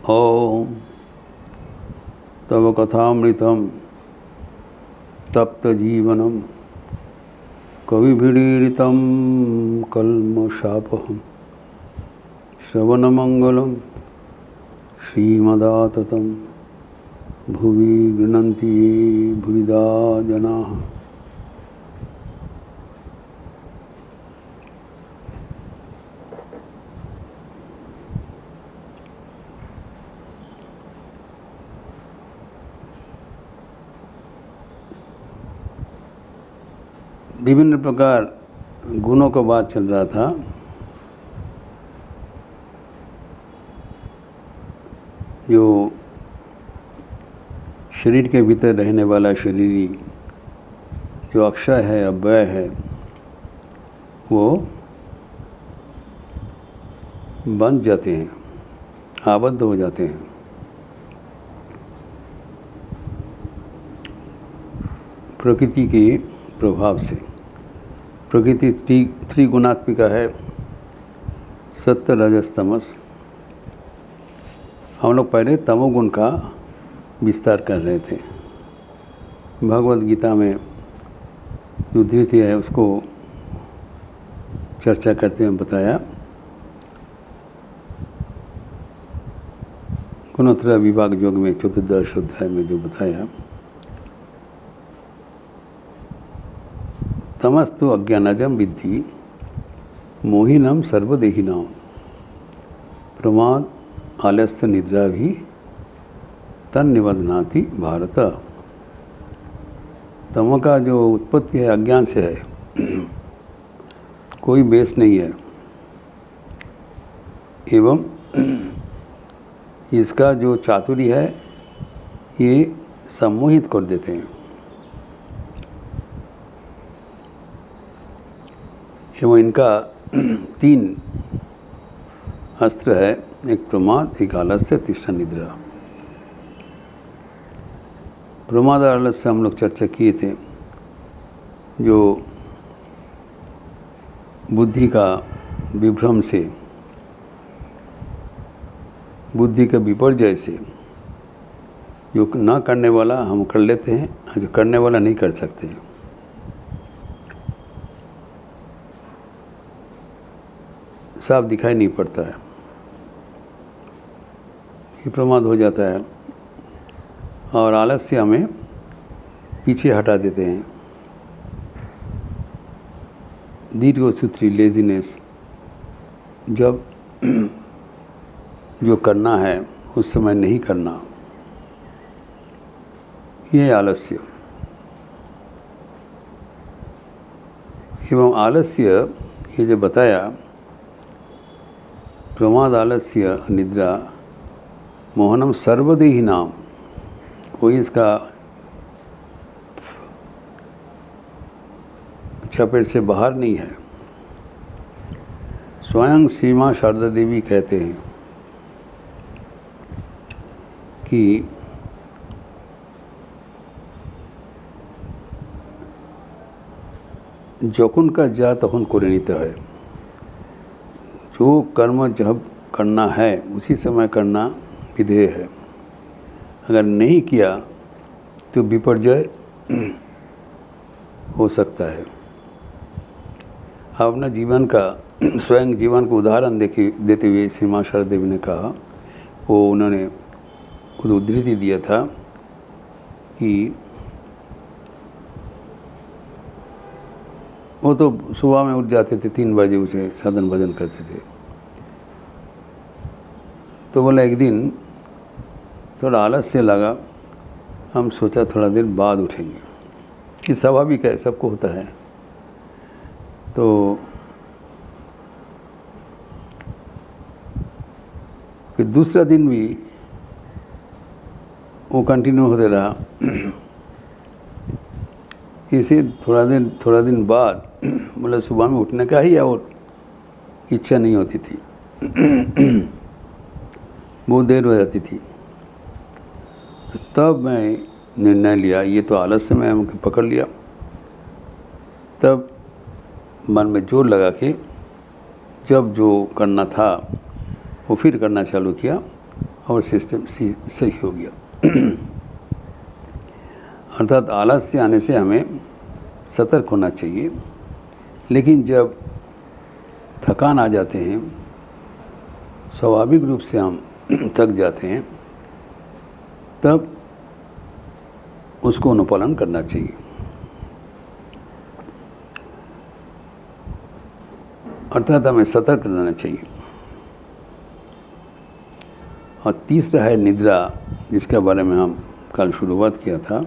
ओम तव कथामृतम तप्त जीवनम कविभिरीडितं कल्मषापहं श्रवणमंगलम श्रीमदाततं भुवि गृह्णन्ति भुविदा जनाः। विभिन्न प्रकार गुणों का बात चल रहा था। जो शरीर के भीतर रहने वाला शरीरी जो अक्षय है, अव्यय है, वो बंध जाते हैं, आबद्ध हो जाते हैं। प्रकृति के प्रभाव से। प्रकृति त्रिगुणात्मिका है, सत्य रजस तमस। हम लोग पहले तमोगुण का विस्तार कर रहे थे। भगवद गीता में जो धृति है उसको चर्चा करते हुए बताया। गुणोत्तर विभाग योग में चतुर्दश अध्याय में जो बताया, तमस्तु अज्ञानजम विद्धि मोहिनम सर्वदेहिनाम प्रमाद आलस्य निद्रा भी तन्निबध्नाति भारत। तम का जो उत्पत्ति है अज्ञान से है, कोई बेस नहीं है, एवं इसका जो चातुर्य है ये सम्मोहित कर देते हैं। एवं इनका तीन अस्त्र है, एक प्रमाद, एक आलस्य, तीसरा निद्रा। प्रमाद और आलस्य हम लोग चर्चा किए थे। जो बुद्धि का विभ्रम से, बुद्धि के विपर्जय से, जो ना करने वाला हम कर लेते हैं, जो करने वाला नहीं कर सकते हैं। साफ दिखाई नहीं पड़ता है, ये प्रमाद हो जाता है। और आलस्य हमें पीछे हटा देते हैं। दीर्घसूत्री लेजीनेस, जब जो करना है उस समय नहीं करना, ये आलस्य। एवं आलस्य ये जो बताया, प्रमाद आलस्य निद्रा मोहनम सर्वदेही नाम, कोई इसका चपेट से बाहर नहीं है। स्वयं सीमा शारदा देवी कहते हैं कि যখন का जा তখন করে নিতে হয়। जो कर्म जब करना है उसी समय करना विधेय है। अगर नहीं किया तो विपर्जय हो सकता है। अपना जीवन का, स्वयं जीवन को उदाहरण देते हुए श्री माँ शारदा देवी ने कहा, वो उन्होंने उद्धृति दिया था कि वो तो सुबह में उठ जाते थे, 3 बजे उसे साधन भजन करते थे। तो बोला एक दिन थोड़ा आलस्य लगा, हम सोचा थोड़ा देर बाद उठेंगे। ये स्वाभाविक है, सबको होता है। तो फिर दूसरा दिन भी वो कंटिन्यू होते रहा। इसे थोड़ा दिन बाद बोला सुबह में उठने का ही और इच्छा नहीं होती थी, बहुत देर हो जाती थी। तब मैं निर्णय लिया, ये तो आलस्य में हमको पकड़ लिया। तब मन में जोर लगा के जब जो करना था वो फिर करना चालू किया और सिस्टम सही हो गया। अर्थात आलस्य आने से हमें सतर्क होना चाहिए, लेकिन जब थकान आ जाते हैं, स्वाभाविक रूप से हम थक जाते हैं, तब उसको अनुपालन करना चाहिए। अर्थात हमें सतर्क रहना चाहिए। और तीसरा है निद्रा, जिसके बारे में हम कल शुरुआत किया था।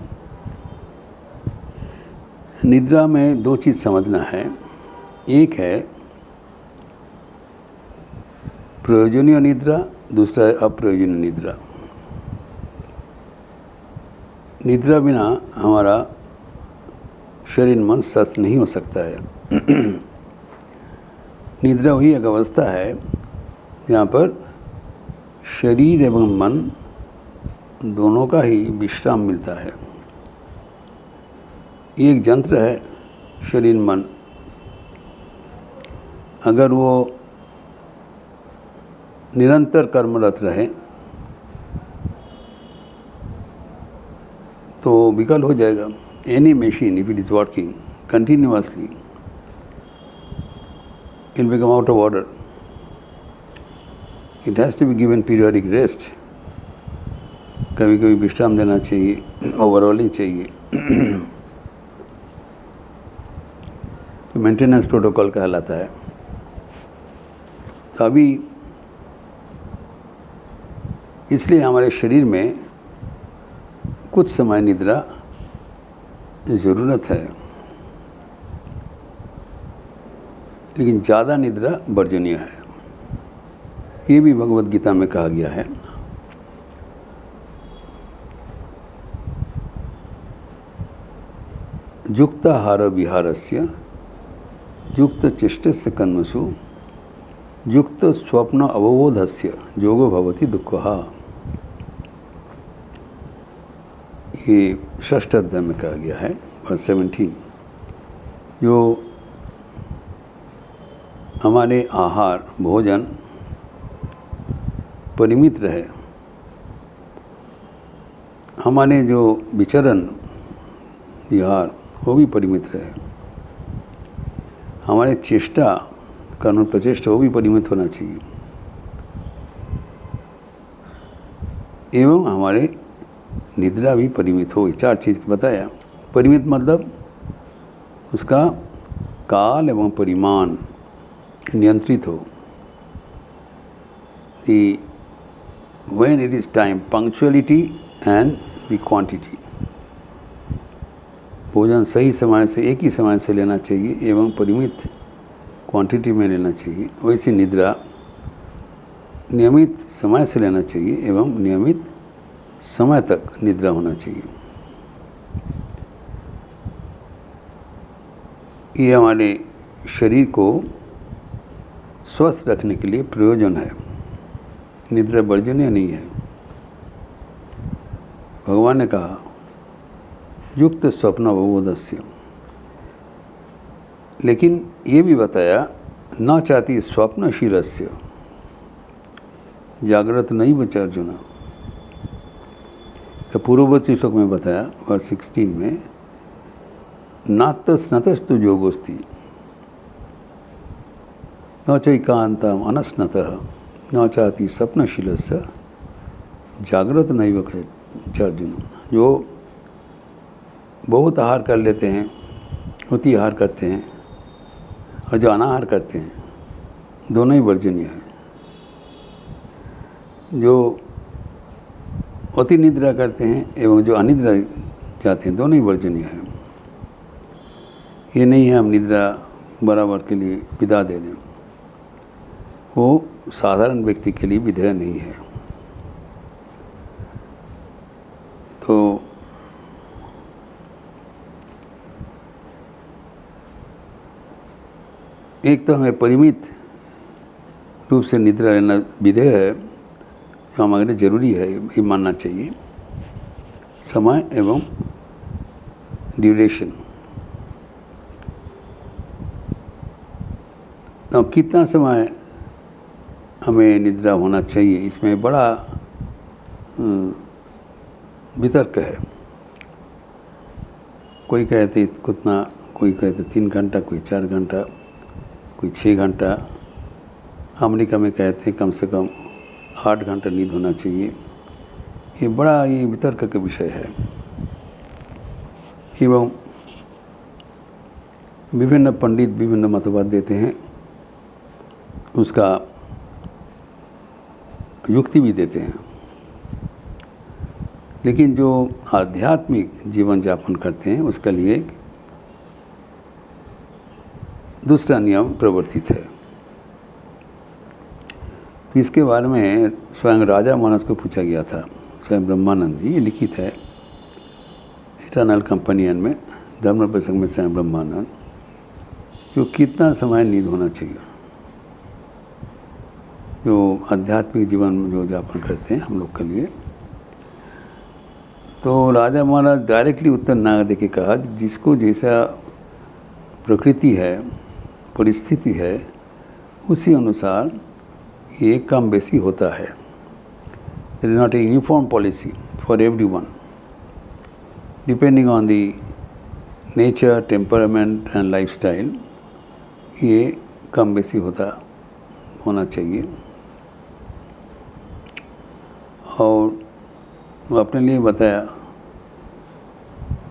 निद्रा में दो चीज़ समझना है। एक है प्रयोजनीय निद्रा, दूसरा है अप्रयोजनीय निद्रा। निद्रा बिना हमारा शरीर मन स्वस्थ नहीं हो सकता है। निद्रा वही एक अवस्था है जहाँ पर शरीर एवं मन दोनों का ही विश्राम मिलता है। ये एक यंत्र है शरीर मन। अगर वो निरंतर कर्मरत रहे तो विकल हो जाएगा। Any machine if it is working continuously it will become out of order. It has to be given periodic rest. कभी कभी विश्राम देना चाहिए, ओवरऑलिंग चाहिए। तो मेंटेनेंस प्रोटोकॉल कहलाता है। तो अभी इसलिए हमारे शरीर में कुछ समय निद्रा ज़रूरत है, लेकिन ज़्यादा निद्रा वर्जनीय है। ये भी भगवद गीता में कहा गया है। युक्ताहार विहारस्य युक्त चेष्टस्य कर्मसु युक्त स्वप्न अवबोधस्य योगो भवति दुःखः। ये 6ठ अध्याय में कहा गया है, वर्स 17। जो हमारे आहार भोजन परिमित रहे, हमारे जो विचरण विहार वो भी परिमित रहे, हमारे चेष्टा कर्म प्रचेष्टा वो भी परिमित होना चाहिए, एवं हमारे निद्रा भी परिमित हो। 4 चीज़ बताया। परिमित मतलब उसका काल एवं परिमाण नियंत्रित हो। The when it is time, punctuality and the quantity. भोजन सही समय से एक ही समय से लेना चाहिए एवं परिमित क्वांटिटी में लेना चाहिए। वैसी निद्रा नियमित समय से लेना चाहिए एवं नियमित समय तक निद्रा होना चाहिए। ये हमारे शरीर को स्वस्थ रखने के लिए प्रयोजन है, निद्रा वर्जनीय नहीं है। भगवान ने कहा युक्त स्वप्न अवबोधस्य, लेकिन ये भी बताया न चाहती स्वप्नशीलस्य जागृत नहीं बचा अर्जुन। तो पूर्ववर्ती श्लोक में बताया वर्स 16 में नातस्नतस्तु योगोस्ति न चैकांतम अनस्नतः न चाहती स्वप्नशीलस्य जागृत नहीं बचा अर्जुन। जो बहुत आहार कर लेते हैं, अति आहार करते हैं, और जो अनाहार करते हैं, दोनों ही वर्जनीय है। जो अति निद्रा करते हैं एवं जो अनिद्रा जाते हैं, दोनों ही वर्जनीय है। ये नहीं है हम निद्रा बराबर के लिए विदा दे दें, वो साधारण व्यक्ति के लिए विधेय नहीं है। तो एक तो हमें परिमित रूप से निद्रा लेना विधेय है, जो हमारे लिए जरूरी है, ये मानना चाहिए। समय एवं ड्यूरेशन, तो कितना समय हमें निद्रा होना चाहिए, इसमें बड़ा वितर्क है। कोई कहते कितना, कोई कहते 3 घंटा, कोई 4 घंटा, कोई 6 घंटा। अमेरिका में कहते हैं कम से कम 8 घंटा नींद होना चाहिए। ये बड़ा ये वितर्क का विषय है एवं विभिन्न पंडित विभिन्न मतवाद देते हैं, उसका युक्ति भी देते हैं। लेकिन जो आध्यात्मिक जीवन यापन करते हैं उसके लिए दूसरा नियम प्रवर्तित है। इसके बारे में स्वयं राजा महाराज को पूछा गया था। स्वयं ब्रह्मानंद जी, ये लिखित है इटर्नल कंपेनियन में, धर्म प्रसंग में स्वयं ब्रह्मानंद, जो कितना समय नींद होना चाहिए जो आध्यात्मिक जीवन में जो यापन करते हैं हम लोग के लिए। तो राजा महाराज डायरेक्टली उत्तर ना दे के कहा, जिसको जैसा प्रकृति है, परिस्थिति है, उसी अनुसार ये कम बेसी होता है। There is not a uniform policy for everyone. Depending on the nature, temperament and lifestyle, ये कम बेसी होना चाहिए। और अपने लिए बताया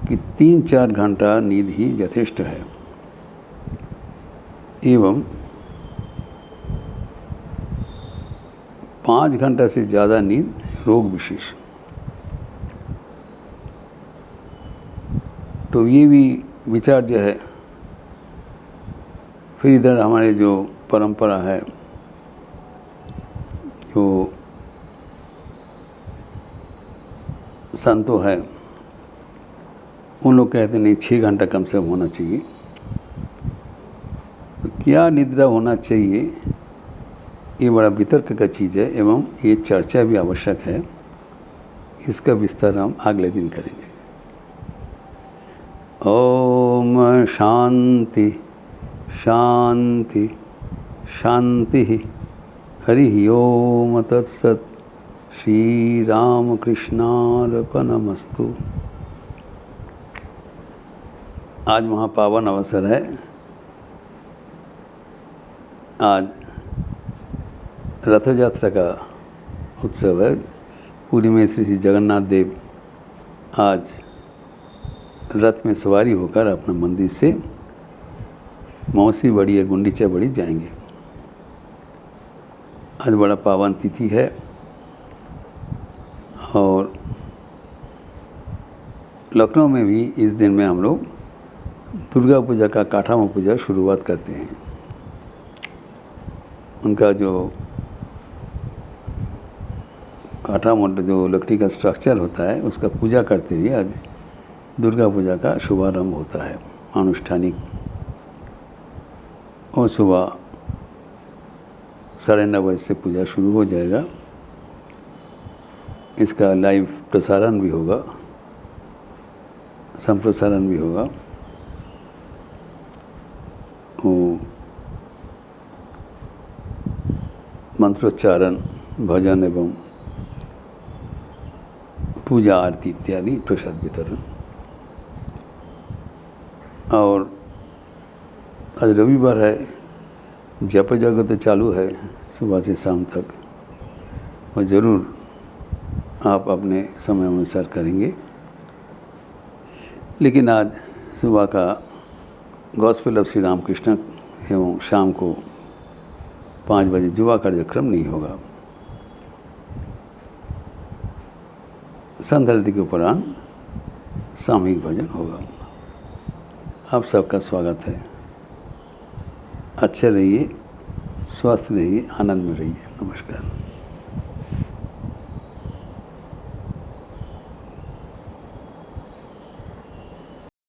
कि 3-4 घंटा नींद ही यथेष्ट है एवं 5 घंटा से ज़्यादा नींद रोग विशेष। तो ये भी विचार जो है, फिर इधर हमारे जो परंपरा है, जो संतो है, उन लोग कहते नहीं 6 घंटा कम से कम होना चाहिए। तो क्या निद्रा होना चाहिए, ये बड़ा वितर्क का चीज़ है एवं ये चर्चा भी आवश्यक है। इसका विस्तार हम अगले दिन करेंगे। ओम शांति शांति शांति। हरि ओम तत्सत। श्री राम कृष्णार्पणमस्तु। आज महापावन अवसर है। आज रथ यात्रा का उत्सव है। पुरी में श्री श्री जगन्नाथ देव आज रथ में सवारी होकर अपना मंदिर से मौसी बड़ी या गुंडीचा बड़ी जाएंगे। आज बड़ा पावन तिथि है और लखनऊ में भी इस दिन में हम लोग दुर्गा पूजा का काठामा पूजा शुरुआत करते हैं। उनका जो काठामा जो लकड़ी का स्ट्रक्चर होता है उसका पूजा करते हुए आज दुर्गा पूजा का शुभारंभ होता है अनुष्ठानिक। और सुबह 9:30 बजे से पूजा शुरू हो जाएगा। इसका लाइव प्रसारण भी होगा, संप्रसारण भी होगा। मंत्रोच्चारण, भजन एवं पूजा आरती इत्यादि प्रसाद वितरण। और आज रविवार है, जप जगत चालू है सुबह से शाम तक, और ज़रूर आप अपने समय अनुसार करेंगे। लेकिन आज सुबह का गॉस्पेल ऑफ श्री रामकृष्ण एवं शाम को 5 बजे युवा कार्यक्रम नहीं होगा। संध्या आरती के उपरांत सामूहिक भजन होगा। आप सबका स्वागत है। अच्छे रहिए, स्वस्थ रहिए, आनंद में रहिए। नमस्कार।